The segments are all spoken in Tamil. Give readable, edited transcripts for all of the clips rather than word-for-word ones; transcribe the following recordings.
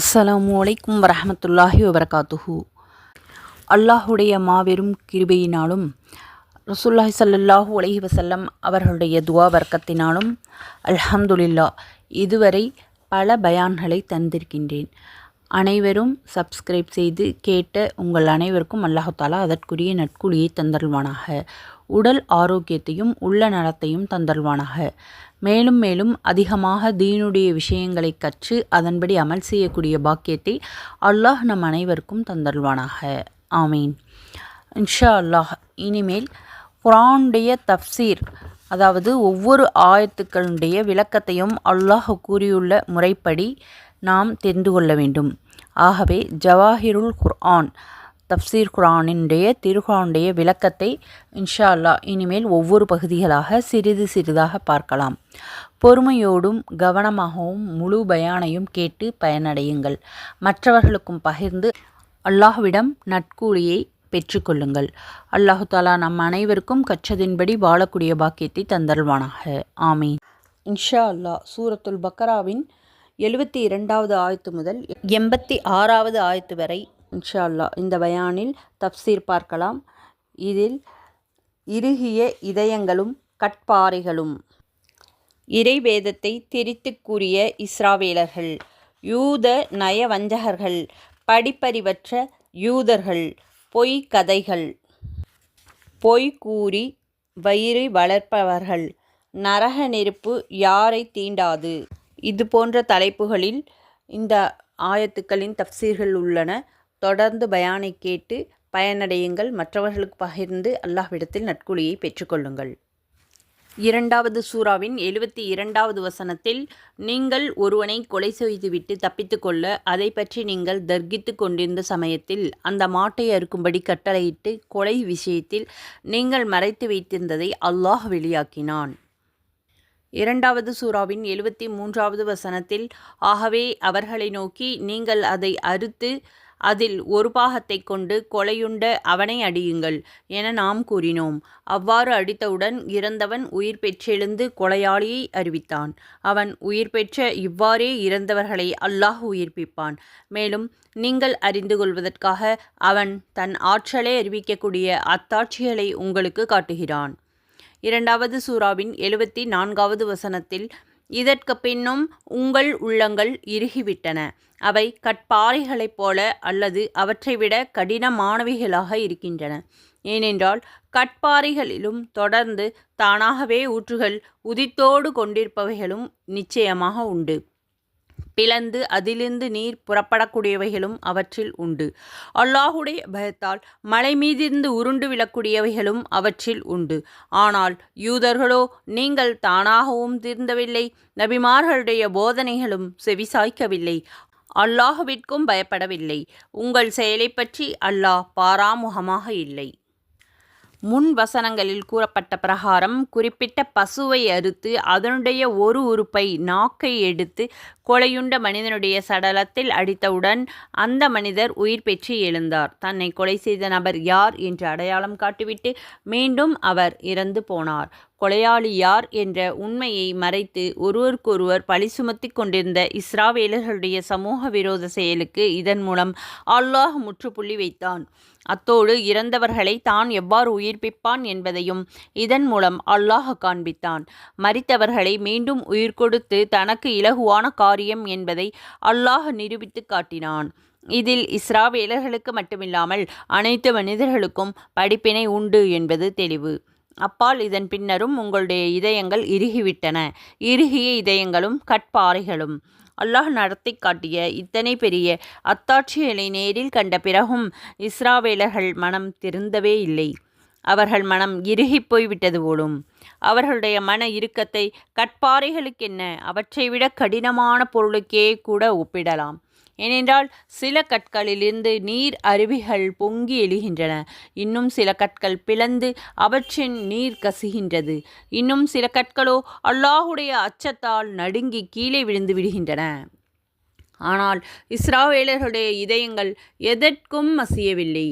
அஸ்ஸலாமு அலைக்கும் வரஹமத்துல்லாஹி வபரகாத்துஹு. அல்லாஹுடைய மாபெரும் கிருபையினாலும் ரசூலுல்லாஹி ஸல்லல்லாஹு அலைஹி வஸல்லம் அவர்களுடைய துவா வர்க்கத்தினாலும் அல்ஹம்துலில்லாஹ் இதுவரை பல பயான்களை தந்திருக்கின்றேன். அனைவரும் சப்ஸ்கிரைப் செய்து கேட்ட உங்கள் அனைவருக்கும் அல்லாஹு தாலா அதற்குரிய நற்கூலியை தந்தருள்வானாக. உடல் ஆரோக்கியத்தையும் உள்ள நலத்தையும் தந்தருள்வானாக. மேலும் மேலும் அதிகமாக தீனுடைய விஷயங்களை கற்று அதன்படி அமல் செய்யக்கூடிய பாக்கியத்தை அல்லாஹ் நம் அனைவருக்கும் தந்தருள்வானாக. ஆமீன். இன்ஷா அல்லாஹ் இனிமேல் குர்ஆனுடைய தஃப்சீர், அதாவது ஒவ்வொரு ஆயத்துக்களுடைய விளக்கத்தையும் அல்லாஹ் கூறியுள்ள முறைப்படி நாம் தெரிந்து கொள்ள வேண்டும். ஆகவே ஜவாஹிருல் குர்ஆன் தஃப்சீர் குர்ஆனுடைய திருக்குர்ஆனுடைய விளக்கத்தை இன்ஷா அல்லாஹ் இனிமேல் ஒவ்வொரு பகுதிகளாக சிறிது சிறிதாக பார்க்கலாம். பொறுமையோடும் கவனமாகவும் முழு பயானையும் கேட்டு பயனடையுங்கள். மற்றவர்களுக்கும் பகிர்ந்து அல்லாஹ்விடம் நற்கூலியை பெற்றுக்கொள்ளுங்கள். அல்லாஹு தாலா நம் அனைவருக்கும் கற்றதின்படி வாழக்கூடிய பாக்கியத்தை தந்தருள்வானாக. ஆமீன். இன்ஷா அல்லாஹ் சூரத்துல் பக்கராவின் 72வது ஆயத்து முதல் 86வது ஆயத்து வரை இன்ஷா அல்லாஹ் இந்த பயானில் தஃப்சீர் பார்க்கலாம். இதில் இறுகிய இதயங்களும் கட்பாறைகளும், இறைவேதத்தை திரித்து கூறிய இஸ்ராவேலர்கள், யூத நயவஞ்சகர்கள், படிப்பறிவற்ற யூதர்கள், பொய் கதைகள், பொய் கூறி வயிறு வளர்ப்பவர்கள், நரக நெருப்பு யாரை தீண்டாது, இது போன்ற தலைப்புகளில் இந்த ஆயத்துக்களின் தஃப்சீர்கள் உள்ளன. தொடர்ந்து பயானை கேட்டு பயனடையுங்கள். மற்றவர்களுக்கு பகிர்ந்து அல்லாஹ்விடத்தில் நற்கூலியை பெற்றுக்கொள்ளுங்கள். 2வது சூராவின் 72வது வசனத்தில், நீங்கள் ஒருவனை கொலை செய்துவிட்டு தப்பித்து கொள்ள அதை பற்றி நீங்கள் தர்கித்து கொண்டிருந்த சமயத்தில் அந்த மாட்டை அறுக்கும்படி கட்டளையிட்டு கொலை விஷயத்தில் நீங்கள் மறைத்து வைத்திருந்ததை அல்லாஹ் வெளியாக்கினான். 2வது சூராவின் 73வது வசனத்தில், ஆகவே அவர்களை நோக்கி, நீங்கள் அதை அறுத்து அதில் ஒரு பாகத்தை கொண்டு கொலையுண்ட அவனை அடியுங்கள் என நாம் கூறினோம். அவ்வாறு அடித்தவுடன் இறந்தவன் உயிர் பெற்றெழுந்து கொலையாளியை அறிவித்தான். அவன் உயிர் பெற்ற இவ்வாறே இறந்தவர்களை அல்லாஹ் உயிர்ப்பிப்பான். மேலும் நீங்கள் அறிந்து கொள்வதற்காக அவன் தன் ஆற்றலை அறிவிக்கக்கூடிய அத்தாட்சிகளை உங்களுக்கு காட்டுகிறான். 2வது சூராவின் 74வது வசனத்தில், இதற்கு பின்னும் உங்கள் உள்ளங்கள் இறுகிவிட்டன, அவை கட்பாறைகளைப் போல அல்லது அவற்றை விட கடினமானவைகளாக இருக்கின்றன. ஏனென்றால் கட்பாறைகளிலும் தொடர்ந்து தானாகவே ஊற்றுகள் உதித்தோடு கொண்டிருப்பவைகளும் நிச்சயமாக உண்டு. பிளந்து அதிலிருந்து நீர் புறப்படக்கூடியவைகளும் அவற்றில் உண்டு. அல்லாஹுடைய பயத்தால் மலை மீதிருந்து உருண்டு விழக்கூடியவைகளும் அவற்றில் உண்டு. ஆனால் யூதர்களோ, நீங்கள் தானாகவும் திருந்தவில்லை, நபிமார்களுடைய போதனைகளும் செவிசாய்க்கவில்லை, அல்லாஹுவிற்கும் பயப்படவில்லை. உங்கள் செயலை பற்றி அல்லாஹ் பாராமுகமாக இல்லை. முன் வசனங்களில் கூறப்பட்ட பிரகாரம் குறிப்பிட்ட பசுவை அறுத்து அதனுடைய ஒரு உறுப்பை, நாக்கை எடுத்து கொலையுண்ட மனிதனுடைய சடலத்தில் அடித்தவுடன் அந்த மனிதர் உயிர் பெற்று எழுந்தார். தன்னை கொலை செய்த நபர் யார் என்று அடையாளம் காட்டிவிட்டு மீண்டும் அவர் இறந்து போனார். கொலையாளி யார் என்ற உண்மையை மறைத்து ஒருவருக்கொருவர் பழி சுமத்தி கொண்டிருந்த இஸ்ராவேலர்களுடைய சமூக விரோத செயலுக்கு இதன் மூலம் அல்லாஹ் முற்றுப்புள்ளி வைத்தான். அத்தோடு இறந்தவர்களை தான் எவ்வாறு உயிர்ப்பிப்பான் என்பதையும் இதன் மூலம் அல்லாஹ் காண்பித்தான். மரித்தவர்களை மீண்டும் உயிர் கொடுத்து தனக்கு இலகுவான காரியம் என்பதை அல்லாஹ் நிரூபித்து காட்டினான். இதில் இஸ்ராவேலர்களுக்கு மட்டுமில்லாமல் அனைத்து மனிதர்களுக்கும் படிப்பினை உண்டு என்பது தெளிவு. அப்பால் இதன் பின்னரும் உங்களுடைய இதயங்கள் இறுகிவிட்டன, இறுகிய இதயங்களும் கட்பாறைகளும். அல்லாஹ் நடத்தி காட்டிய இத்தனை பெரிய அத்தாட்சிகளை நேரில் கண்ட பிறகும் இஸ்ராவேலர்கள் மனம் திருந்தவே இல்லை. அவர்கள் மனம் இறுகி போய்விட்டது போலும். அவர்களுடைய மன இறுக்கத்தை கட்பாறைகளுக்கென்ன, அவற்றை விட கடினமான பொருளுக்கே கூட ஒப்பிடலாம். ஏனென்றால் சில கற்களிலிருந்து நீர் அருவிகள் பொங்கி எழுகின்றன. இன்னும் சில கற்கள் பிளந்து அவற்றின் நீர் கசிகின்றது. இன்னும் சில கற்களோ அல்லாஹுடைய அச்சத்தால் நடுங்கி கீழே விழுந்து விடுகின்றன. ஆனால் இஸ்ராவேலர்களுடைய இதயங்கள் எதற்கும் மசியவில்லை.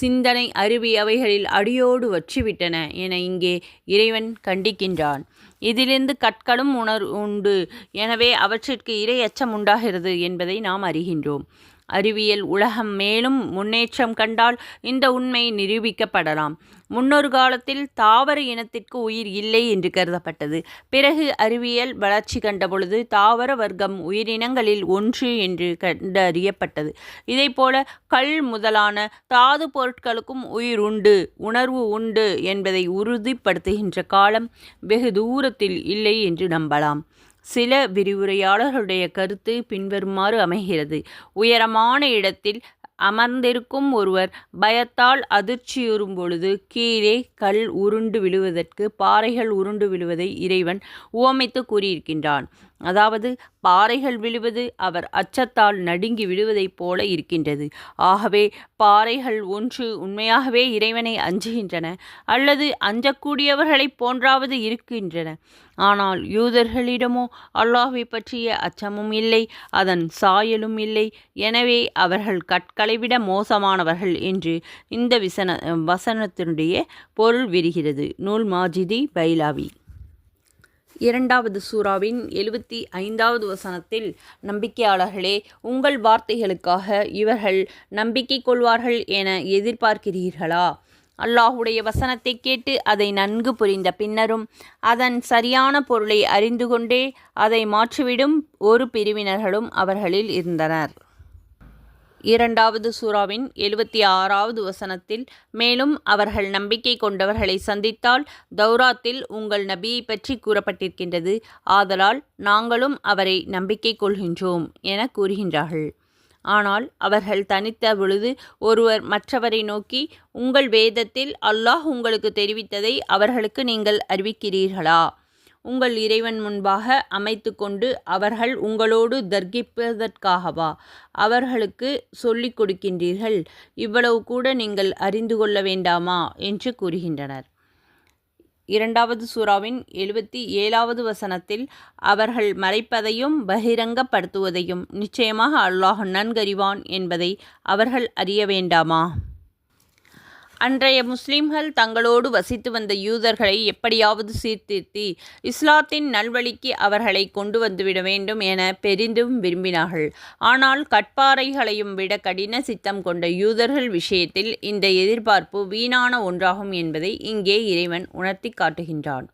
சிந்தனை அறிவி அவைகளில் அடியோடு வற்றிவிட்டன என இங்கே இறைவன் கண்டிக்கின்றான். இதிலிருந்து கற்களும் உண்டு, எனவே அவற்றிற்கு இறை அச்சம் உண்டாகிறது என்பதை நாம் அறிகின்றோம். அறிவியல் உலகம் மேலும் முன்னேற்றம் கண்டால் இந்த உண்மை நிரூபிக்கப்படலாம். முன்னொரு காலத்தில் தாவர இனத்திற்கு உயிர் இல்லை என்று கருதப்பட்டது. பிறகு அறிவியல் வளர்ச்சி கண்டபொழுது தாவர வர்க்கம் உயிரினங்களில் ஒன்று என்று கண்டறியப்பட்டது. இதைப்போல கல் முதலான தாது பொருட்களுக்கும் உயிர் உண்டு, உணர்வு உண்டு என்பதை உறுதிப்படுத்துகின்ற காலம் வெகு தூரத்தில் இல்லை என்று நம்பலாம். சில விரிவுரையாளர்களுடைய கருத்து பின்வருமாறு அமைகிறது. உயரமான இடத்தில் அமர்ந்திருக்கும் ஒருவர் பயத்தால் அதிர்ச்சியுறும் பொழுது கீழே கல் உருண்டு விழுவதற்கு பாறைகள் உருண்டு விழுவதை இறைவன் உவமைத்து கூறியிருக்கின்றான். அதாவது பாறைகள் விழுவது அவர் அச்சத்தால் நடுங்கி விழுவதைப் போல இருக்கின்றது. ஆகவே பாறைகள் ஒன்று உண்மையாகவே இறைவனை அஞ்சுகின்றன அல்லது அஞ்சக்கூடியவர்களைப் போன்றாவது இருக்கின்றன. ஆனால் யூதர்களிடமோ அல்லாஹ்வை பற்றிய அச்சமும் இல்லை, அதன் சாயலும் இல்லை. எனவே அவர்கள் கற்களை விட மோசமானவர்கள் என்று இந்த வசனத்தினுடைய பொருள் விரிகிறது. நூல் மாஜிதி பைலாவி. 2வது சூறாவின் 75வது வசனத்தில், நம்பிக்கையாளர்களே, உங்கள் வார்த்தைகளுக்காக இவர்கள் நம்பிக்கை கொள்வார்கள் என எதிர்பார்க்கிறீர்களா? அல்லாஹுடைய வசனத்தை கேட்டு அதை நன்கு புரிந்த பின்னரும் அதன் சரியான பொருளை அறிந்து கொண்டே அதை மாற்றிவிடும் ஒரு பிரிவினர்களும் அவர்களில் இருந்தனர். 2வது சூறாவின் 76வது வசனத்தில், மேலும் அவர்கள் நம்பிக்கை கொண்டவர்களை சந்தித்தால் தௌராத்தில் உங்கள் நபியை பற்றி கூறப்பட்டிருக்கின்றது, ஆதலால் நாங்களும் அவரை நம்பிக்கை கொள்கின்றோம் என கூறுகின்றார்கள். ஆனால் அவர்கள் தனித்த பொழுது ஒருவர் மற்றவரை நோக்கி, உங்கள் வேதத்தில் அல்லாஹ் உங்களுக்கு தெரிவித்ததை அவர்களுக்கு நீங்கள் அறிவிக்கிறீர்களா? உங்கள் இறைவன் முன்பாக அமைத்து கொண்டு அவர்கள் உங்களோடு தர்கிப்பதற்காகவா அவர்களுக்கு சொல்லிக் கொடுக்கின்றீர்கள்? இவ்வளவு கூட நீங்கள் அறிந்து கொள்ள வேண்டாமா என்று கூறுகின்றனர். 2வது சூறாவின் 77வது வசனத்தில், அவர்கள் மறைப்பதையும் பகிரங்கப்படுத்துவதையும் நிச்சயமாக அல்லாஹ் நன்கறிவான் என்பதை அவர்கள் அறிய வேண்டாமா? அன்றைய முஸ்லிம்கள் தங்களோடு வசித்து வந்த யூதர்களை எப்படியாவது சீர்திருத்தி இஸ்லாத்தின் நல்வழிக்கு அவர்களை கொண்டு வந்துவிட வேண்டும் என பெரிதும் விரும்பினார்கள். ஆனால் கற்பாறைகளையும் விட கடின சித்தம் கொண்ட யூதர்கள் விஷயத்தில் இந்த எதிர்பார்ப்பு வீணான ஒன்றாகும் என்பதை இங்கே இறைவன் உணர்த்தி காட்டுகின்றான்.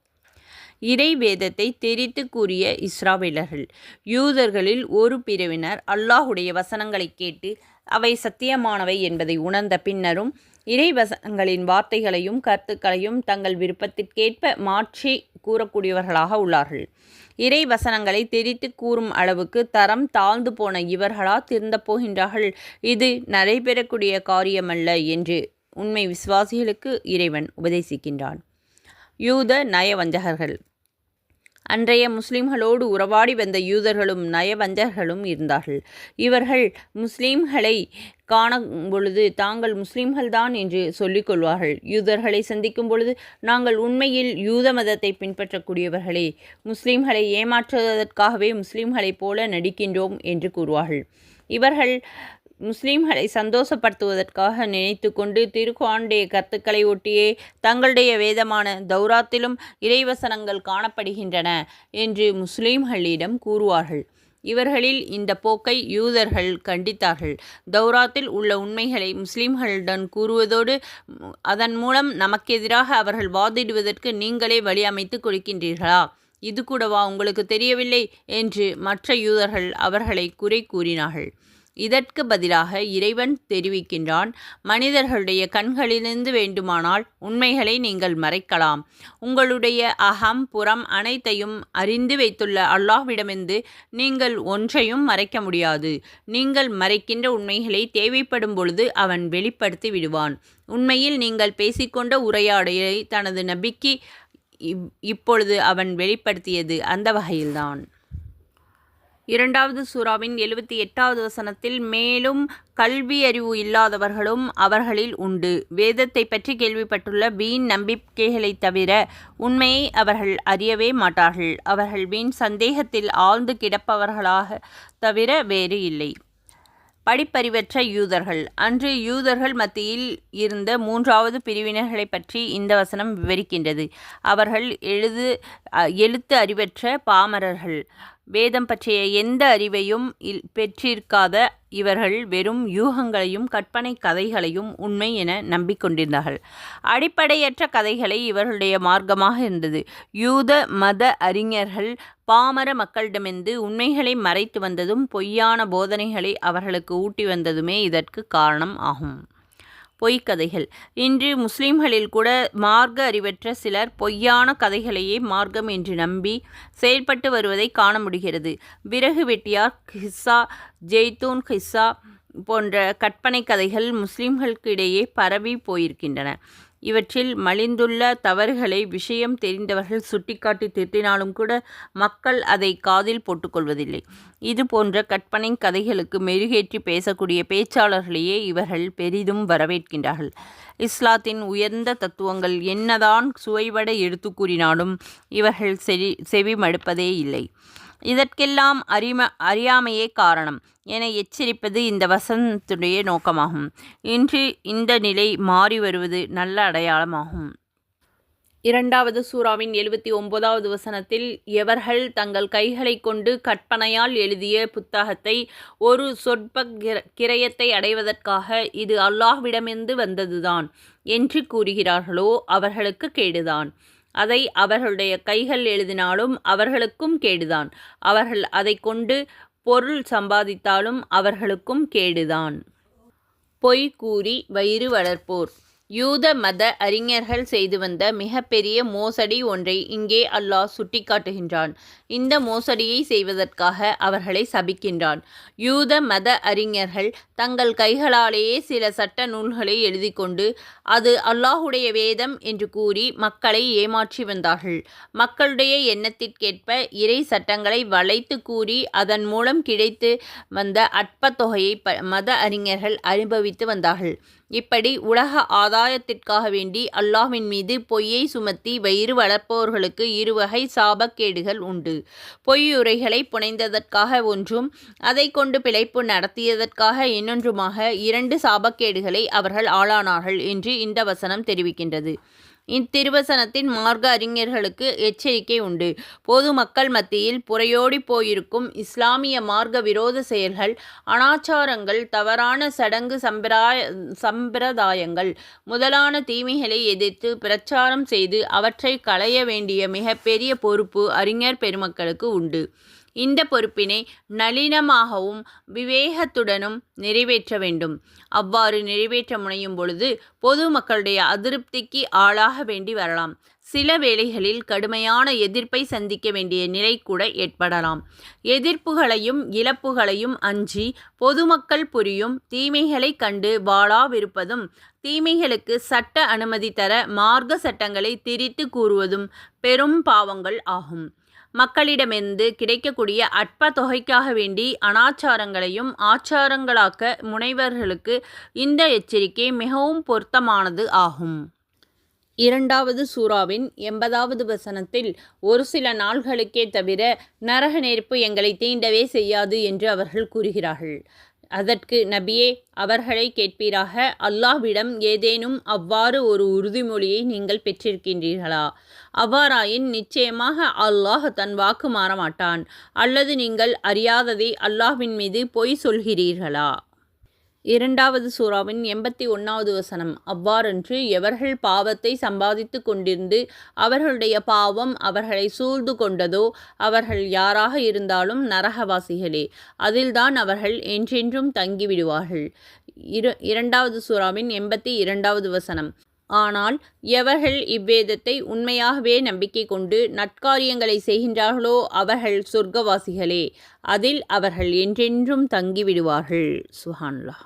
இறை வேதத்தை தெரித்து கூறிய இஸ்ராவேலர்கள். யூதர்களில் ஒரு பிரிவினர் அல்லாஹுடைய வசனங்களை கேட்டு அவை சத்தியமானவை என்பதை உணர்ந்த பின்னரும் இறை வசனங்களின் வார்த்தைகளையும் கருத்துக்களையும் தங்கள் விருப்பத்திற்கேற்ப மாற்றி கூறக்கூடியவர்களாக உள்ளார்கள். இறை வசனங்களை தெரித்து கூறும் அளவுக்கு தரம் தாழ்ந்து போன இவர்களா திருந்தப் போகின்றார்கள்? இது நடைபெறக்கூடிய காரியமல்ல என்று உண்மை விசுவாசிகளுக்கு இறைவன் உபதேசிக்கின்றான். யூத நயவஞ்சகர்கள். அன்றைய முஸ்லிம்களோடு உறவாடி வந்த யூதர்களும் நயவஞ்சகர்களும் இருந்தார்கள். இவர்கள் முஸ்லிம்களை காணும் பொழுது தாங்கள் முஸ்லிம்கள்தான் என்று சொல்லிக் கொள்வார்கள். யூதர்களை சந்திக்கும் பொழுது, நாங்கள் உண்மையில் யூத மதத்தை பின்பற்றக்கூடியவர்களே, முஸ்லிம்களை ஏமாற்றுவதற்காகவே முஸ்லிம்களைப் போல நடிக்கின்றோம் என்று கூறுவார்கள். இவர்கள் முஸ்லிம்களை சந்தோஷப்படுத்துவதற்காக நினைத்து கொண்டு திருக்குர்ஆனுடைய கருத்துக்களை ஒட்டியே தங்களுடைய வேதமான தௌராத்திலும் இறைவசனங்கள் காணப்படுகின்றன என்று முஸ்லிம்களிடம் கூறுவார்கள். இவர்களில் இந்த போக்கை யூதர்கள் கண்டித்தார்கள். தௌராத்தில் உள்ள உண்மைகளை முஸ்லிம்களுடன் கூறுவதோடு அதன் மூலம் நமக்கெதிராக அவர்கள் வாதிடுவதற்கு நீங்களே வழி அமைத்து கொடுக்கின்றீர்களா? இது கூடவா உங்களுக்கு தெரியவில்லை என்று மற்ற யூதர்கள் அவர்களை குறை கூறினார்கள். இதற்கு பதிலாக இறைவன் தெரிவிக்கின்றான், மனிதர்களுடைய கண்களிலிருந்து வேண்டுமானால் உண்மைகளை நீங்கள் மறைக்கலாம். உங்களுடைய அகம் புறம் அனைத்தையும் அறிந்து வைத்துள்ள அல்லாஹ்விடமிருந்து நீங்கள் ஒன்றையும் மறைக்க முடியாது. நீங்கள் மறைக்கின்ற உண்மைகளை தேவைப்படும் பொழுது அவன் வெளிப்படுத்தி விடுவான். உண்மையில் நீங்கள் பேசிக்கொண்ட உரையாடலை தனது நபிக்கு இப்பொழுது அவன் வெளிப்படுத்தியது அந்த வகையில்தான். 2வது சூறாவின் 78வது வசனத்தில், மேலும் கல்வி அறிவு இல்லாதவர்களும் அவர்களில் உண்டு. வேதத்தை பற்றி கேள்விப்பட்டுள்ள வீண் நம்பிக்கைகளை தவிர உண்மையை அவர்கள் அறியவே மாட்டார்கள். அவர்கள் வீண் சந்தேகத்தில் ஆழ்ந்து கிடப்பவர்களாக தவிர வேறு இல்லை. படிப்பறிவற்ற யூதர்கள். அன்று யூதர்கள் மத்தியில் இருந்த மூன்றாவது பிரிவினர்களை பற்றி இந்த வசனம் விவரிக்கின்றது. அவர்கள் எழுத்து அறிவற்ற பாமரர்கள். வேதம் பற்றிய எந்த அறிவையும் பெற்றிருக்காத இவர்கள் வெறும் யூகங்களையும் கற்பனை கதைகளையும் உண்மை என நம்பிக்கொண்டிருந்தார்கள். அடிப்படையற்ற கதைகளை இவர்களுடைய மார்க்கமாக இருந்தது. யூத மத அறிஞர்கள் பாமர மக்களிடமிருந்து உண்மைகளை மறைத்து வந்ததும் பொய்யான போதனைகளை அவர்களுக்கு ஊட்டி வந்ததுமே இதற்கு காரணம் ஆகும். பொய்க்கதைகள். இன்று முஸ்லிம்களில் கூட மார்க்க அறிவற்ற சிலர் பொய்யான கதைகளையே மார்க்கம் என்று நம்பி செயல்பட்டு வருவதை காண முடிகிறது. விறகு வெட்டியார் கிஸ்ஸா, ஜெய்தூன் கிஸ்ஸா போன்ற கற்பனை கதைகள் முஸ்லிம்களுக்கிடையே பரவி போயிருக்கின்றன. இவற்றில் மலிந்துள்ள தவறுகளை விஷயம் தெரிந்தவர்கள் சுட்டிக்காட்டி திருத்தினாலும் கூட மக்கள் அதை காதில் போட்டுக்கொள்வதில்லை. இது போன்ற கற்பனை கதைகளுக்கு மெருகேற்றி பேசக்கூடிய பேச்சாளர்களையே இவர்கள் பெரிதும் வரவேற்கின்றார்கள். இஸ்லாத்தின் உயர்ந்த தத்துவங்கள் என்னதான் சுவைபட எடுத்து கூறினாலும் இவர்கள் செவி மடுப்பதே இல்லை. இதற்கெல்லாம் அறியாமையே காரணம் என எச்சரிப்பது இந்த வசனத்துடைய நோக்கமாகும். இன்று இந்த நிலை மாறி வருவது நல்ல அடையாளமாகும். 2வது சூராவின் 79வது வசனத்தில், எவர்கள் தங்கள் கைகளை கொண்டு கற்பனையால் எழுதிய புத்தகத்தை ஒரு சொற்ப கிரயத்தை அடைவதற்காக இது அல்லாஹ்விடமிருந்து வந்ததுதான் என்று கூறுகிறார்களோ அவர்களுக்கு கேடுதான். அதை அவர்களுடைய கைகள் எழுதினாலும் அவர்களுக்கும் கேடுதான். அவர்கள் அதை கொண்டு பொருள் சம்பாதித்தாலும் அவர்களுக்கும் கேடுதான். பொய் கூறி வயிறு வளர்ப்போர். யூத மத அறிஞர்கள் செய்து வந்த மிகப்பெரிய மோசடி ஒன்றை இங்கே அல்லாஹ் சுட்டிக்காட்டுகின்றான். இந்த மோசடியை செய்வதற்காக அவர்களை சபிக்கின்றான். யூத மத அறிஞர்கள் தங்கள் கைகளாலேயே சில சட்ட நூல்களை எழுதி கொண்டு அது அல்லாஹுடைய வேதம் என்று கூறி மக்களை ஏமாற்றி வந்தார்கள். மக்களுடைய எண்ணத்திற்கேற்ப இறை சட்டங்களை வளைத்து கூறி அதன் மூலம் கிடைத்து வந்த அற்ப தொகையை மத அறிஞர்கள் அனுபவித்து வந்தார்கள். இப்படி உலக ஆதாயத்திற்காக வேண்டி அல்லாஹ்வின் மீது பொய்யை சுமத்தி வயிறு வளர்ப்பவர்களுக்கு இருவகை சாபக்கேடுகள் உண்டு. பொய்யுரைகளை புனைந்ததற்காக ஒன்றும் அதை கொண்டு பிழைப்பு நடத்தியதற்காக இன்னொன்றுமாக 2 சாபக்கேடுகளை அவர்கள் ஆளானார்கள் என்று இந்த வசனம் தெரிவிக்கின்றது. இத்திருவசனத்தின் மார்க்க அறிஞர்களுக்கு எச்சரிக்கை உண்டு. பொதுமக்கள் மத்தியில் புரையோடி போயிருக்கும் இஸ்லாமிய மார்க்க விரோத செயல்கள், அனாச்சாரங்கள், தவறான சடங்கு சம்பிரதாயங்கள் முதலான தீமைகளை எதிர்த்து பிரச்சாரம் செய்து அவற்றை களைய வேண்டிய மிகப்பெரிய பொறுப்பு அறிஞர் பெருமக்களுக்கு உண்டு. இந்த பொறுப்பினை நளினமாகவும் விவேகத்துடனும் நிறைவேற்ற வேண்டும். அவ்வாறு நிறைவேற்ற முனையும் பொழுது பொதுமக்களுடைய அதிருப்திக்கு ஆளாக வேண்டி வரலாம். சில வேளைகளில் கடுமையான எதிர்ப்பை சந்திக்க வேண்டிய நிலை கூட ஏற்படலாம். எதிர்ப்புகளையும் இழப்புகளையும் அஞ்சி பொதுமக்கள் புரியும் தீமைகளை கண்டு வாளாவிருப்பதும், தீமைகளுக்கு சட்ட அனுமதி தர மார்க்க சட்டங்களை திரித்து கூறுவதும் பெரும் பாவங்கள் ஆகும். மக்களிடமிருந்து கிடைக்கக்கூடிய அற்ப தொகைக்காக வேண்டி அனாச்சாரங்களையும் ஆச்சாரங்களாக்க முனைவர்களுக்கு இந்த எச்சரிக்கை மிகவும் பொருத்தமானது ஆகும். 2வது சூராவின் 80வது வசனத்தில், ஒரு சில நாள்களுக்கே தவிர நரக நெருப்பு எங்களை தீண்டவே செய்யாது என்று அவர்கள் கூறுகிறார்கள். அதற்கு நபியே, அவர்களை கேட்பீராக, அல்லாஹ்விடம் ஏதேனும் அவ்வாறு ஒரு உறுதிமொழியை நீங்கள் பெற்றிருக்கின்றீர்களா? அவ்வாறாயின் நிச்சயமாக அல்லாஹ் தன் வாக்கு மாறமாட்டான். அல்லது நீங்கள் அறியாததை அல்லாஹ்வின் மீது பொய் சொல்கிறீர்களா? 2வது சூராவின் 81வது வசனம், அவ்வாறன்று எவர்கள் பாவத்தை சம்பாதித்து கொண்டிருந்து அவர்களுடைய பாவம் அவர்களை சூழ்ந்து கொண்டதோ அவர்கள் யாராக இருந்தாலும் நரகவாசிகளே, அதில்தான் அவர்கள் என்றென்றும் தங்கிவிடுவார்கள். 2வது சூராவின் 82வது வசனம், ஆனால் எவர்கள் இவ்வேதத்தை உண்மையாகவே நம்பிக்கை கொண்டு நற்காரியங்களை செய்கின்றார்களோ அவர்கள் சொர்க்கவாசிகளே, அதில் அவர்கள் என்றென்றும் தங்கிவிடுவார்கள். சுப்ஹானல்லாஹ்.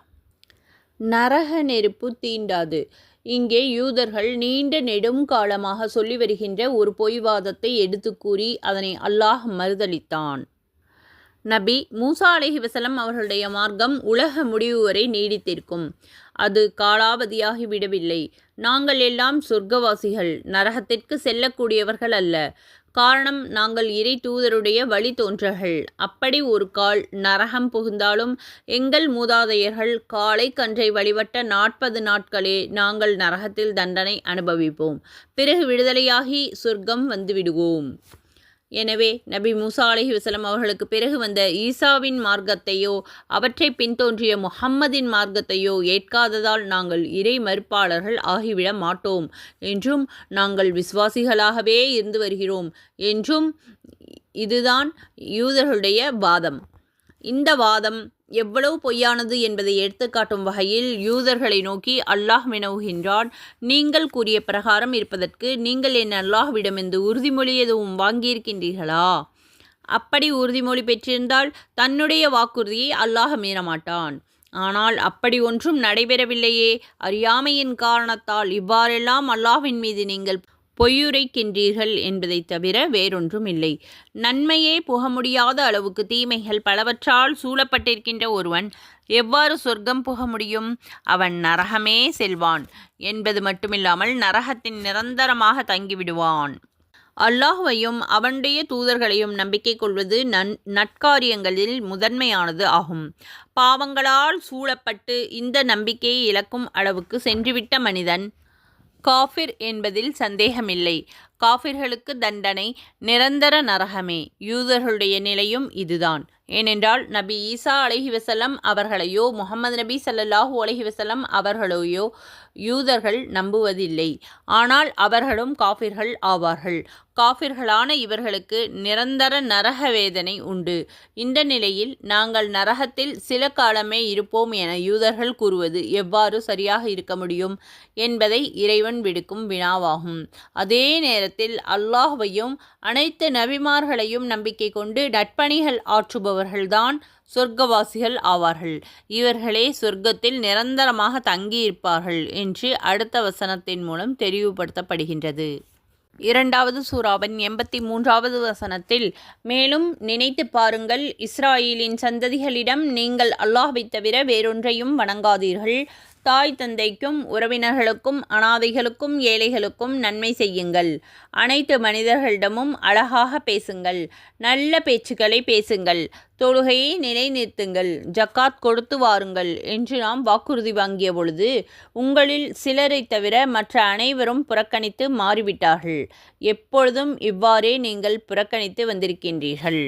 நரக நெருப்பு தீண்டாது. இங்கே யூதர்கள் நீண்ட நெடும் காலமாக சொல்லி வருகின்ற ஒரு பொய்வாதத்தை எடுத்து கூறி அதனை அல்லாஹ் மறுதளித்தான். நபி மூசா அலைஹிவஸல்லம் அவர்களுடைய மார்க்கம் உலக முடிவு வரை நீடித்திருக்கும். அது காலாவதியாகி விடவில்லை. நாங்கள் எல்லாம் சொர்க்கவாசிகள், நரகத்திற்கு செல்லக்கூடியவர்கள் அல்ல. காரணம், நாங்கள் இறை தூதருடைய வழித்தோன்றல்கள். அப்படி ஒரு கால் நரகம் புகுந்தாலும் எங்கள் மூதாதையர்கள் காளை கன்றை வழிபட்ட 40 நாட்களே நாங்கள் நரகத்தில் தண்டனை அனுபவிப்போம். பிறகு விடுதலையாகி சொர்க்கம் வந்துவிடுவோம். எனவே நபி மூசா அலைஹிவஸல்லம் அவர்களுக்கு பிறகு வந்த ஈசாவின் மார்க்கத்தையோ அவற்றை பின்தோன்றிய முஹம்மதின் மார்க்கத்தையோ ஏற்காததால் நாங்கள் இறை மறுப்பாளர்கள் ஆகிவிட மாட்டோம் என்றும் நாங்கள் விசுவாசிகளாகவே இருந்து வருகிறோம் என்றும் இதுதான் யூதர்களுடைய வாதம். இந்த வாதம் எவ்வளவு பொய்யானது என்பதை எடுத்துக்காட்டும் வகையில் யூதர்களை நோக்கி அல்லாஹ் வினவுகின்றான், நீங்கள் கூறிய பிரகாரம் இருப்பதற்கு நீங்கள் என் அல்லாஹ்விடமிருந்து உறுதிமொழி எதுவும் வாங்கியிருக்கின்றீர்களா? அப்படி உறுதிமொழி பெற்றிருந்தால் தன்னுடைய வாக்குறுதியை அல்லாஹ் மீறமாட்டான். ஆனால் அப்படி ஒன்றும் நடைபெறவில்லையே. அறியாமையின் காரணத்தால் இவ்வாறெல்லாம் அல்லாஹ்வின் மீது நீங்கள் பொய்யுரைக்கின்றீர்கள் என்பதை தவிர வேறொன்றும் இல்லை. நன்மையே புக முடியாத அளவுக்கு தீமைகள் பலவற்றால் சூழப்பட்டிருக்கின்ற ஒருவன் எவ்வாறு சொர்க்கம் புக முடியும்? அவன் நரகமே செல்வான் என்பது மட்டுமில்லாமல் நரகத்தின் நிரந்தரமாக தங்கிவிடுவான். அல்லாஹ்வையும் அவனுடைய தூதர்களையும் நம்பிக்கை கொள்வது நற்காரியங்களில் முதன்மையானது ஆகும். பாவங்களால் சூழப்பட்டு இந்த நம்பிக்கையை இழக்கும் அளவுக்கு சென்றுவிட்ட மனிதன் காஃபிர் என்பதில் சந்தேகமில்லை. காஃபிர்களுக்கு தண்டனை நிரந்தர நரகமே. யூதர்களுடைய நிலையும் இதுதான். ஏனென்றால் நபி ஈசா அலைஹிவஸல்லம் அவர்களையோ முஹம்மது நபி ஸல்லல்லாஹு அலைஹி வஸல்லம் அவர்களையோ யூதர்கள் நம்புவதில்லை. ஆனால் அவர்களும் காஃபிர்கள் ஆவார்கள். காஃபிர்களான இவர்களுக்கு நிரந்தர நரக வேதனை உண்டு. இந்த நிலையில் நாங்கள் நரகத்தில் சில காலமே இருப்போம் என யூதர்கள் கூறுவது எவ்வாறு சரியாக இருக்க முடியும் என்பதை இறைவன் விடுக்கும் வினாவாகும். அதே நேரத்தில் அல்லாஹ்வையும் அனைத்து நபிமார்களையும் நம்பிக்கை கொண்டு நற்பணிகள் ஆற்றுபவர்கள்தான் சொர்க்கவாசிகள் ஆவார்கள். இவர்களே சொர்க்கத்தில் நிரந்தரமாக தங்கியிருப்பார்கள் என்று அடுத்த வசனத்தின் மூலம் தெளிவுபடுத்தப்படுகின்றது. 2வது சூராவின் 83வது வசனத்தில் மேலும் நினைத்து பாருங்கள், இஸ்ராயேலின் சந்ததிகளிடம் நீங்கள் அல்லாஹ்வைத் தவிர வேறொன்றையும் வணங்காதீர்கள். தாய் தந்தைக்கும் உறவினர்களுக்கும் அனாதைகளுக்கும் ஏழைகளுக்கும் நன்மை செய்யுங்கள். அனைத்து மனிதர்களிடமும் அழகாக பேசுங்கள். நல்ல பேச்சுக்களை பேசுங்கள். தொழுகையை நிலைநிறுத்துங்கள். ஜக்காத் கொடுத்து வாருங்கள் என்று நாம் வாக்குறுதி வாங்கிய பொழுது உங்களில் சிலரை தவிர மற்ற அனைவரும் புறக்கணித்து மாறிவிட்டார்கள். எப்பொழுதும் இவ்வாறே நீங்கள் புறக்கணித்து வந்திருக்கின்றீர்கள்.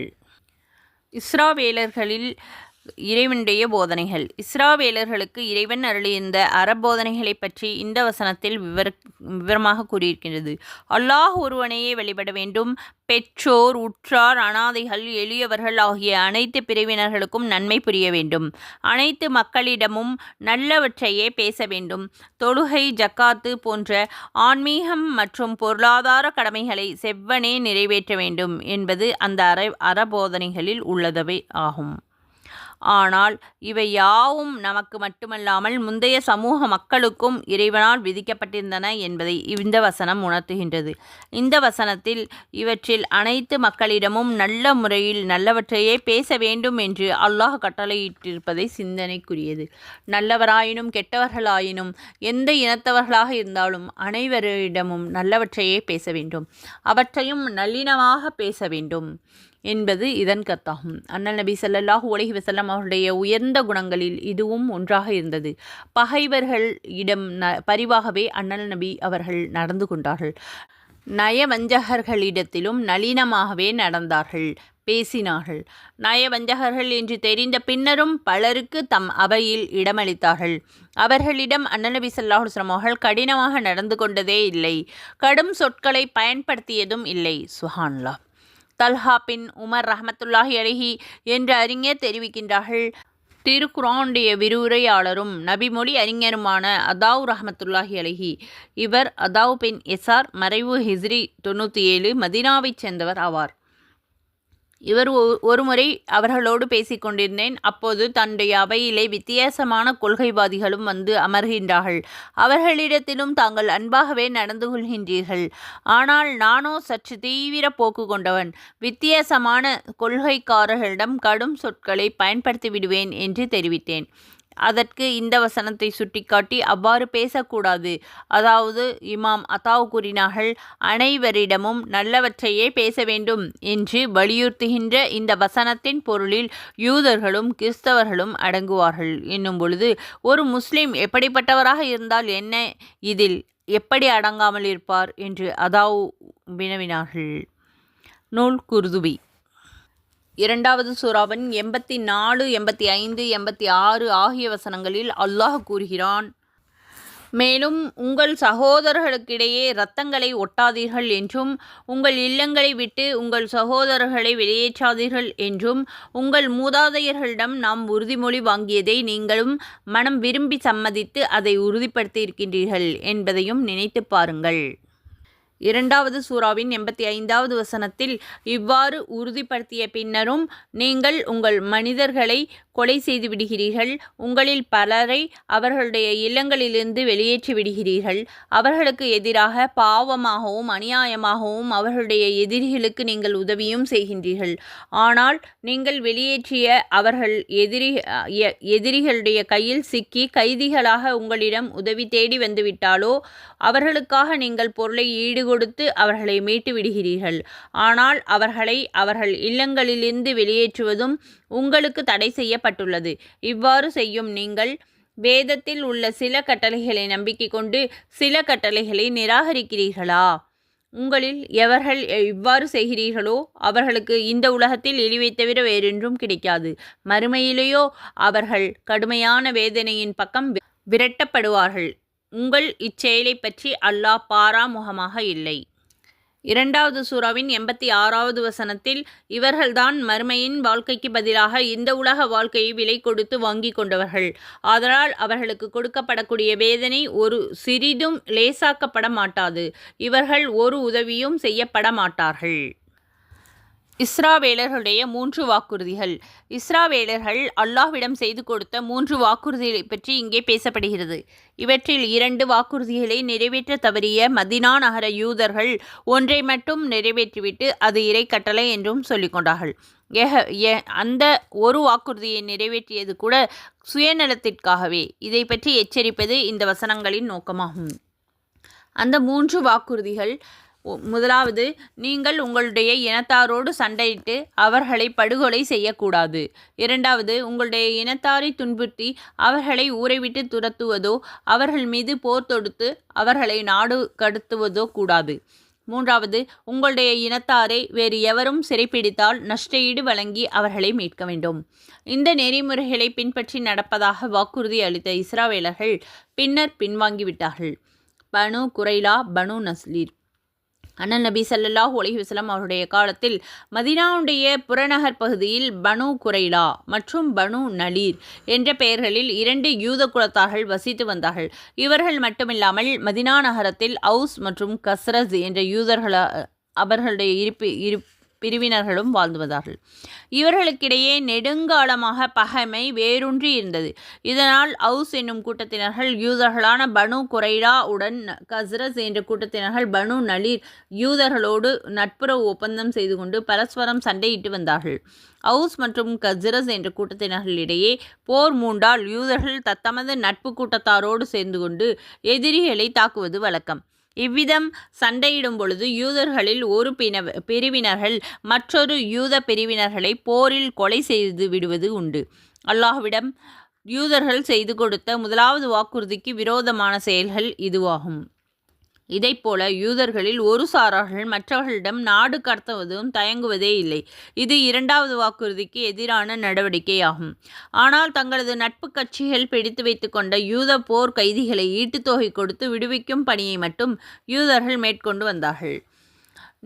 இஸ்ராவேலர்களில் இறைவனுடைய போதனைகள். இஸ்ராவேலர்களுக்கு இறைவன் அருளியிருந்த அறப்போதனைகளை பற்றி இந்த வசனத்தில் விவரமாக கூறியிருக்கின்றது. அல்லாஹ் ஒருவனையே வழிபட வேண்டும். பெற்றோர், உற்றார், அனாதைகள், எளியவர்கள் ஆகிய அனைத்து பிரிவினர்களுக்கும் நன்மை புரிய வேண்டும். அனைத்து மக்களிடமும் நல்லவற்றையே பேச வேண்டும். தொழுகை, ஜக்காத்து போன்ற ஆன்மீகம் மற்றும் பொருளாதார கடமைகளை செவ்வனே நிறைவேற்ற வேண்டும் என்பது அந்த அறபோதனைகளில் உள்ளதவை ஆகும். ஆனால் இவை யாவும் நமக்கு மட்டுமல்லாமல் முந்தைய சமூக மக்களுக்கும் இறைவனால் விதிக்கப்பட்டிருந்தன என்பதை இந்த வசனம் உணர்த்துகின்றது. இந்த வசனத்தில் இவற்றில் அனைத்து மக்களிடமும் நல்ல முறையில் நல்லவற்றையே பேச வேண்டும் என்று அல்லாஹ் கட்டளையிட்டிருப்பதை சிந்தனைக்குரியது. நல்லவராயினும் கெட்டவர்களாயினும் எந்த இனத்தவர்களாக இருந்தாலும் அனைவரிடமும் நல்லவற்றையே பேச வேண்டும். அவற்றையும் நல்லினமாக பேச வேண்டும் என்பது இதன் கருத்தாகும். அண்ணல் நபி ஸல்லல்லாஹு அலைஹி வஸல்லம் அவருடைய உயர்ந்த குணங்களில் இதுவும் ஒன்றாக இருந்தது. பகைவர்களிடம் பரிவாகவே அண்ணல் நபி அவர்கள் நடந்து கொண்டார்கள். நயவஞ்சகர்களிடத்திலும் நளினமாகவே நடந்தார்கள், பேசினார்கள். நயவஞ்சகர்கள் என்று தெரிந்த பின்னரும் பலருக்கு தம் அவையில் இடமளித்தார்கள். அவர்களிடம் அண்ணல் நபி ஸல்லல்லாஹு அலைஹி வஸல்லம் அவர்கள் கடினமாக நடந்து கொண்டதே இல்லை, கடும் சொற்களை பயன்படுத்தியதும் இல்லை. சுப்ஹானல்லாஹ். தல்ஹா பின் உமர் ரஹ்மத்துல்லாஹி அலைஹி என்ற அறிஞர் தெரிவிக்கின்றார்கள். திருக்குர்ஆனுடைய விரிவுரையாளரும் நபிமொழி அறிஞருமான அதாவ் ரஹ்மத்துல்லாஹி அலைஹி, இவர் அதாவ் பின் எசார், மறைவு ஹிஜ்ரி 97, மதீனாவைச் சேர்ந்தவர் ஆவார். இவர் ஒருமுறை அவர்களோடு பேசிக்கொண்டிருந்தேன். அப்போது தன்னுடைய அவையிலே வித்தியாசமான கொள்கைவாதிகளும் வந்து அமர்கின்றார்கள். அவர்களிடத்திலும் தாங்கள் அன்பாகவே நடந்து கொள்கின்றீர்கள். ஆனால் நானோ சற்று தீவிர போக்கு கொண்டவன். வித்தியாசமான கொள்கைக்காரர்களிடம் கடும் சொற்களை பயன்படுத்தி விடுவேன் என்று தெரிவித்தேன். அதற்கு இந்த வசனத்தை சுட்டிக்காட்டி அவ்வாறு பேசக்கூடாது. அதாவது இமாம் அத்தாவ் கூறினார்கள், அனைவரிடமும் நல்லவற்றையே பேச வேண்டும் என்று வலியுறுத்துகின்ற இந்த வசனத்தின் பொருளில் யூதர்களும் கிறிஸ்தவர்களும் அடங்குவார்கள் என்னும் பொழுது ஒரு முஸ்லிம் எப்படிப்பட்டவராக இருந்தால் என்ன, இதில் எப்படி அடங்காமல் இருப்பார் என்று அதாவ் வினவினார்கள். நூல் குர்துபி. இரண்டாவது சூராவின் 84, 85, 86 ஆகிய வசனங்களில் அல்லாஹ் கூறுகிறான், மேலும் உங்கள் சகோதரர்களுக்கிடையே இரத்தங்களை ஒட்டாதீர்கள் என்றும் உங்கள் இல்லங்களை விட்டு உங்கள் சகோதரர்களை வெளியேற்றாதீர்கள் என்றும் உங்கள் மூதாதையர்களிடம் நாம் உறுதிமொழி வாங்கியதை நீங்களும் மனம் விரும்பி சம்மதித்து அதை உறுதிப்படுத்தியிருக்கின்றீர்கள் என்பதையும் நினைத்து பாருங்கள். இரண்டாவது சூராவின் 85வது வசனத்தில் இவ்வாறு உறுதிப்படுத்திய பின்னரும் நீங்கள் உங்கள் மனிதர்களை கொலை செய்து விடுகிறீர்கள், உங்களில் பலரை அவர்களுடைய இல்லங்களிலிருந்து வெளியேற்றி விடுகிறீர்கள், அவர்களுக்கு எதிராக பாவமாகவும் அநியாயமாகவும் அவர்களுடைய எதிரிகளுக்கு நீங்கள் உதவியும் செய்கின்றீர்கள். ஆனால் நீங்கள் வெளியேற்றிய அவர்கள் எதிரிகளுடைய கையில் சிக்கி கைதிகளாக உங்களிடம் உதவி தேடி வந்துவிட்டாலோ அவர்களுக்காக நீங்கள் பொருளை ஈடுகொடுத்து அவர்களை மீட்டு விடுகிறீர்கள். ஆனால் அவர்களை அவர்கள் இல்லங்களிலிருந்து வெளியேற்றுவதும் உங்களுக்கு தடை செய்யப்பட்டுள்ளது. இவ்வாறு செய்யும் நீங்கள் வேதத்தில் உள்ள சில கட்டளைகளை நம்பிக்கை கொண்டு சில கட்டளைகளை நிராகரிக்கிறீர்களா? உங்களில் எவர்கள் இவ்வாறு செய்கிறீர்களோ அவர்களுக்கு இந்த உலகத்தில் இழிவை தவிர வேறென்றும் கிடைக்காது. மறுமையிலேயோ அவர்கள் கடுமையான வேதனையின் பக்கம் விரட்டப்படுவார்கள். உங்கள் இச்செயலை பற்றி அல்லாஹ் பாராமுகமாக இல்லை. இரண்டாவது சூராவின் 86வது வசனத்தில் இவர்கள்தான் மறுமையின் வாழ்க்கைக்கு பதிலாக இந்த உலக வாழ்க்கையை விலை கொடுத்து வாங்கி கொண்டவர்கள். ஆதலால் அவர்களுக்கு கொடுக்கப்படக்கூடிய வேதனை ஒரு சிறிதும் லேசாக்கப்பட மாட்டாது. இவர்கள் ஒரு உதவியும் செய்யப்பட மாட்டார்கள். இஸ்ராவேலர்களுடைய 3 வாக்குறுதிகள். இஸ்ராவேலர்கள் அல்லாஹ்விடம் செய்து கொடுத்த 3 வாக்குறுதிகளை பற்றி இங்கே பேசப்படுகிறது. இவற்றில் 2 வாக்குறுதிகளை நிறைவேற்ற தவறிய மதினா நகர யூதர்கள் ஒன்றை மட்டும் நிறைவேற்றிவிட்டு அது இறை கட்டளை என்றும் சொல்லிக்கொண்டார்கள். அந்த ஒரு வாக்குறுதியை நிறைவேற்றியது கூட சுயநலத்திற்காகவே. இதை பற்றி எச்சரிப்பது இந்த வசனங்களின் நோக்கமாகும். அந்த 3 வாக்குறுதிகள்: முதலாவது, நீங்கள் உங்களுடைய இனத்தாரோடு சண்டையிட்டு அவர்களை படுகொலை செய்யக்கூடாது. இரண்டாவது, உங்களுடைய இனத்தாரை துன்புறுத்தி அவர்களை ஊரை விட்டு துரத்துவதோ அவர்கள் மீது போர் தொடுத்து அவர்களை நாடு கடத்துவதோ கூடாது. மூன்றாவது, உங்களுடைய இனத்தாரை வேறு எவரும் சிறைப்பிடித்தால் நஷ்டஈடு வழங்கி அவர்களை மீட்க வேண்டும். இந்த நெறிமுறைகளை பின்பற்றி நடப்பதாக வாக்குறுதி அளித்த இஸ்ராவேலர்கள் பின்னர் பின்வாங்கிவிட்டார்கள். பனு குரைலா, பனு நஸ்லீர். அண்ணல் நபி ஸல்லல்லாஹு அலைஹி வஸல்லம் அவருடைய காலத்தில் மதீனாவுடைய புறநகர் பகுதியில் பனு குரைலா மற்றும் பனு நலீர் என்ற பெயர்களில் 2 யூத குலத்தார்கள் வசித்து வந்தார்கள். இவர்கள் மட்டுமில்லாமல் மதீனா நகரத்தில் அவுஸ் மற்றும் கஸ்ரஜ் என்ற யூதர்கள் அவர்களுடைய பிரிவினர்களும் வாழ்ந்து வந்தார்கள். இவர்களுக்கிடையே நெடுங்காலமாக பகைமை வேரூன்றி இருந்தது. இதனால் அவுஸ் என்னும் கூட்டத்தினர்கள் யூதர்களான பனு குரைலா உடன், கஸ்ரஜ் என்ற கூட்டத்தினர்கள் பனு நலீர் யூதர்களோடு நட்புறவு ஒப்பந்தம் செய்து கொண்டு பரஸ்பரம் சண்டையிட்டு வந்தார்கள். அவுஸ் மற்றும் கஸ்ரஜ் என்ற கூட்டத்தினர்களிடையே போர் மூண்டால் யூதர்கள் தத்தமது நட்பு கூட்டத்தாரோடு சேர்ந்து கொண்டு எதிரிகளை தாக்குவது வழக்கம். இவ்விதம் சண்டையிடும் பொழுது யூதர்களில் ஒரு பிரிவினர்கள் மற்றொரு யூத பிரிவினர்களை போரில் கொலை செய்து விடுவது உண்டு. அல்லாஹ்விடம் யூதர்கள் செய்து கொடுத்த முதலாவது வாக்குறுதிக்கு விரோதமான செயல்கள் இதுவாகும். இதைப்போல யூதர்களில் ஒரு சாரார்கள் மற்றவர்களிடம் நாடு கடத்துவதும் தயங்குவதே இல்லை. இது 2வது வாக்குறுதிக்கு எதிரான நடவடிக்கையாகும். ஆனால் தங்களது நட்பு கட்சிகள் பிடித்து வைத்து கொண்ட யூத போர் கைதிகளை ஈட்டுத்தொகை கொடுத்து விடுவிக்கும் பணியை மட்டும் யூதர்கள் மேற்கொண்டு வந்தார்கள்.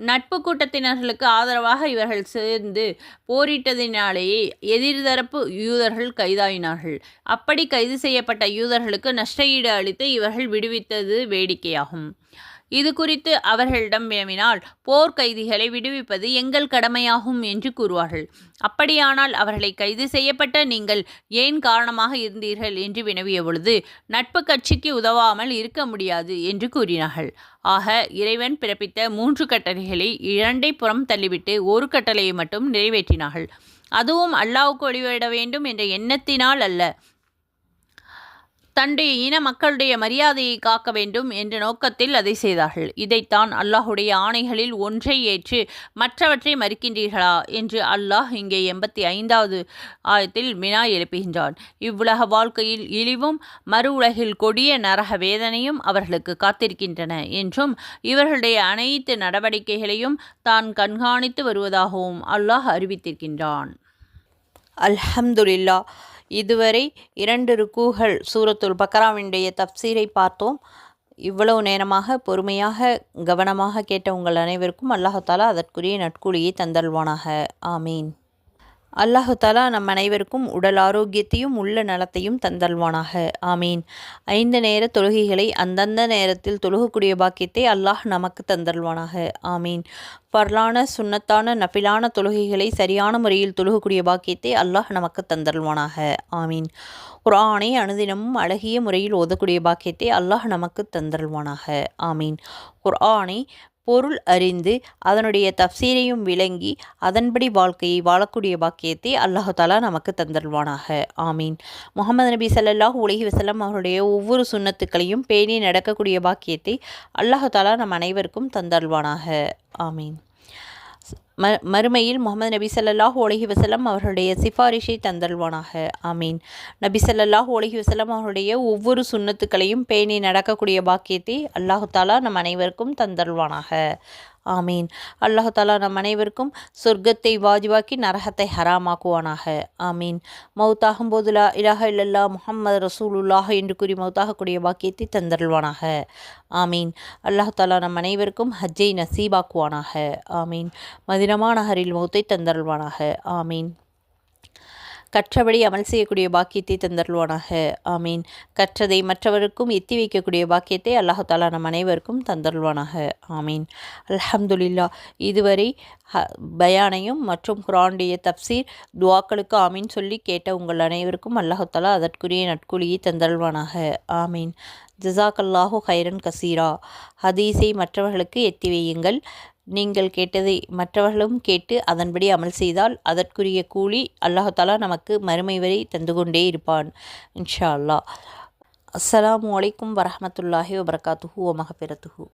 நட்பு கூட்டத்தினர்களுக்கு ஆதரவாக இவர்கள் சேர்ந்து போரிட்டதினாலேயே எதிர்தரப்பு யூதர்கள் கைதாயினார்கள். அப்படி கைது செய்யப்பட்ட யூதர்களுக்கு நஷ்டஈடு அளித்து இவர்கள் விடுவித்தது வேடிக்கையாகும். இது குறித்து அவர்களிடம் வினவினால் போர் கைதிகளை விடுவிப்பது எங்கள் கடமையாகும் என்று கூறுவார்கள். அப்படியானால் அவர்களை கைது செய்யப்பட்ட நீங்கள் ஏன் காரணமாக இருந்தீர்கள் என்று வினவிய பொழுது நட்பு கட்சிக்கு உதவாமல் இருக்க முடியாது என்று கூறினார்கள். ஆக இறைவன் பிறப்பித்த 3 கட்டளைகளை 2 புறம் தள்ளிவிட்டு ஒரு கட்டளையை மட்டும் நிறைவேற்றினார்கள். அதுவும் அல்லாஹ்வுக்கு வழிபட வேண்டும் என்ற எண்ணத்தினால் அல்ல, தன்னுடைய இன மக்களுடைய மரியாதையை காக்க வேண்டும் என்ற நோக்கத்தில் அதை செய்தார்கள். இதைத்தான் அல்லாஹுடைய ஆணைகளில் ஒன்றை ஏற்று மற்றவற்றை மறுக்கின்றீர்களா என்று அல்லாஹ் இங்கே 85வது ஆயத்தில் வினா எழுப்புகின்றான். இவ்வுலக வாழ்க்கையில் இழிவும் மறு உலகில் கொடிய நரக வேதனையும் அவர்களுக்கு காத்திருக்கின்றன என்றும் இவர்களுடைய அனைத்து நடவடிக்கைகளையும் தான் கண்காணித்து வருவதாகவும் அல்லாஹ் அறிவித்திருக்கின்றான். அல்ஹம்துலில்லா. இதுவரை 2 ருக்கூகள் சூரத்துல் பக்ராவினுடைய தப்சீரை பார்த்தோம். இவ்வளவு நேரமாக பொறுமையாக கவனமாக கேட்ட உங்கள் அனைவருக்கும் அல்லாஹு தாலா அதற்குரிய நட்கூலியை தந்தல்வானாக. ஆமீன். அல்லாஹு தாலா நம் அனைவருக்கும் உடல் ஆரோக்கியத்தையும் உள்ள நலத்தையும் தந்தல்வானாக. ஆமீன். 5 நேர தொழுகைகளை அந்தந்த நேரத்தில் தொழுகக்கூடிய பாக்கியத்தை அல்லாஹ் நமக்கு தந்தல்வானாக. ஆமீன். பர்லான சுன்னத்தான நஃபிலான தொழுகைகளை சரியான முறையில் தொழுகக்கூடிய பாக்கியத்தை அல்லாஹ் நமக்கு தந்தல்வானாக. ஆமீன். குர்ஆனை அனுதினமும் அழகிய முறையில் ஓதக்கூடிய பாக்கியத்தை அல்லாஹ் நமக்கு தந்தல்வானாக. ஆமீன். குர்ஆனை பொருள் அறிந்து அதனுடைய தப்சீரையும் விளங்கி அதன்படி வாழ்க்கையை வாழக்கூடிய பாக்கியத்தை அல்லாஹு தாலா நமக்கு தந்தல்வானாக. ஆமீன். முஹம்மது நபி ஸல்லல்லாஹு அலைஹி வஸல்லம் அவருடைய ஒவ்வொரு சுன்னத்துக்களையும் பேணி நடக்கக்கூடிய பாக்கியத்தை அல்லாஹு தாலா நம் அனைவருக்கும் தந்தல்வானாக. ஆமீன். மறுமையில் முஹம்மது நபி ஸல்லல்லாஹு அலைஹி வஸல்லம் அவர்களுடைய சிஃபாரிஷை தந்தல்வானாக. ஆமீன். நபி ஸல்லல்லாஹு அலைஹி வஸல்லம் அவருடைய ஒவ்வொரு சுன்னத்துக்களையும் பேணி நடக்கக்கூடிய பாக்கியத்தை அல்லாஹு தாலா நம் அனைவருக்கும் தந்தல்வானாக. ஆமீன். அல்லாஹு தாலா நம் அனைவருக்கும் சொர்க்கத்தை வாஜிபாக்கி நரகத்தை ஹராமாக்குவானாக. ஆமீன். மௌத்தாகும் போது லா இலாஹ இல்லல்லாஹ் முஹம்மது ரசூலுல்லாஹ் என்று கூறி மௌத்தாகக்கூடிய பாக்கியத்தை தந்தல்வானாக. ஆமீன். அல்லாஹு தாலா நம் அனைவருக்கும் ஹஜ்ஜை நசீபாக்குவானாக. ஆமீன். மதினமா நகரில் மௌத்தை தந்தல்வானாக. ஆமீன். கற்றபடி அமல் செய்யக்கூடிய பாக்கியத்தை தந்தருள்வானாக. ஆமீன். கற்றதை மற்றவருக்கும் எத்தி வைக்கக்கூடிய பாக்கியத்தை அல்லாஹு தாலா நம் அனைவருக்கும் தந்தருள்வானாக. ஆமீன். அல்ஹம்துலில்லா. இதுவரை பயானையும் மற்றும் குர்ஆனுடைய தப்சீர் துவாக்களுக்கு ஆமீன் சொல்லி கேட்ட உங்கள் அனைவருக்கும் அல்லாஹு தாலா அதற்குரிய நட்கூலியை தந்தருள்வானாக. ஆமீன். ஜஸாக்கல்லாஹு ஹைரன் கசீரா. ஹதீஸை மற்றவர்களுக்கு எத்தி வையுங்கள். நீங்கள் கேட்டதை மற்றவர்களும் கேட்டு அதன்படி அமல் செய்தால் அதற்குரிய கூலி அல்லாஹு தாலா நமக்கு மறுமை வரை தந்து கொண்டே இருப்பான் இன்ஷா அல்லாஹ். அஸ்ஸலாமு அலைக்கும் வரஹ்மத்துல்லாஹி வபரகாத்துஹு வ மக்ஃபிரத்துஹு.